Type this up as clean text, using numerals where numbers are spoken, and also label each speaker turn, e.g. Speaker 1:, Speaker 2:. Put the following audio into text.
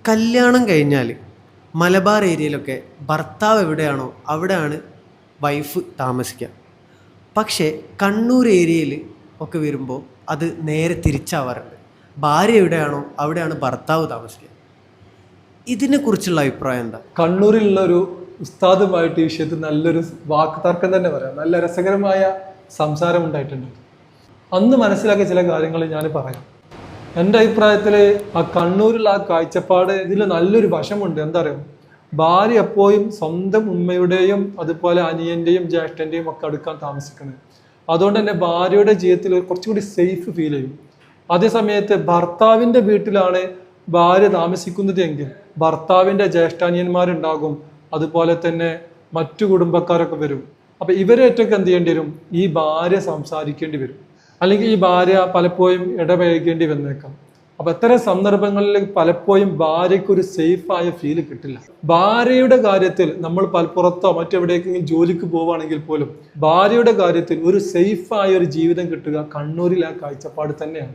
Speaker 1: കല്യാണം കഴിഞ്ഞാൽ മലബാർ ഏരിയയിലൊക്കെ ഭർത്താവ് എവിടെയാണോ അവിടെയാണ് വൈഫ് താമസിക്കുക. പക്ഷേ കണ്ണൂർ ഏരിയയിൽ ഒക്കെ വരുമ്പോൾ അത് നേരെ തിരിച്ചാവാറുണ്ട്. ഭാര്യ എവിടെയാണോ അവിടെയാണ് ഭർത്താവ് താമസിക്കുക. ഇതിനെക്കുറിച്ചുള്ള അഭിപ്രായം എന്താ?
Speaker 2: കണ്ണൂരിലുള്ള ഒരു ഉസ്താദുമായിട്ട് ഈ വിഷയത്തിൽ നല്ലൊരു വാക്ക് തർക്കം തന്നെ പറയാം. നല്ല രസകരമായ സംസാരം ഉണ്ടായിട്ടുണ്ട്. അന്ന് മനസ്സിലാക്കിയ ചില കാര്യങ്ങൾ ഞാൻ പറയാം. എൻ്റെ അഭിപ്രായത്തിൽ ആ കണ്ണൂരിലുള്ള ആ കാഴ്ചപ്പാട് ഇതിൽ നല്ലൊരു വശമുണ്ട്. എന്താ പറയുക, ഭാര്യ എപ്പോഴും സ്വന്തം ഉമ്മയുടെയും അതുപോലെ അനിയൻ്റെയും ജ്യേഷ്ഠൻ്റെയും ഒക്കെ അടുക്കാൻ താമസിക്കുന്നത്. അതുകൊണ്ട് തന്നെ ഭാര്യയുടെ ജീവിതത്തിൽ കുറച്ചുകൂടി സേഫ് ഫീൽ ചെയ്യും. അതേ സമയത്ത് ഭർത്താവിൻ്റെ വീട്ടിലാണ് ഭാര്യ താമസിക്കുന്നത് എങ്കിൽ ഭർത്താവിൻ്റെ ജ്യേഷ്ഠാനിയന്മാരുണ്ടാകും, അതുപോലെ തന്നെ മറ്റു കുടുംബക്കാരൊക്കെ വരും. അപ്പം ഇവരേറ്റൊക്കെ എന്ത് ചെയ്യേണ്ടി വരും? ഈ ഭാര്യ സംസാരിക്കേണ്ടി വരും, അല്ലെങ്കിൽ ഈ ഭാര്യ പലപ്പോഴും ഇടപഴകേണ്ടി വന്നേക്കാം. അപ്പൊ ഇത്തരം സന്ദർഭങ്ങളിൽ പലപ്പോഴും ഭാര്യയ്ക്ക് ഒരു സേഫായ ഫീൽ കിട്ടില്ല. ഭാര്യയുടെ കാര്യത്തിൽ നമ്മൾ പുറത്തോ മറ്റെവിടേക്കെങ്കിലും ജോലിക്ക് പോവുകയാണെങ്കിൽ പോലും ഭാര്യയുടെ കാര്യത്തിൽ ഒരു സേഫായ ഒരു ജീവിതം കിട്ടുക കണ്ണൂരിൽ ആ കാഴ്ചപ്പാട് തന്നെയാണ്.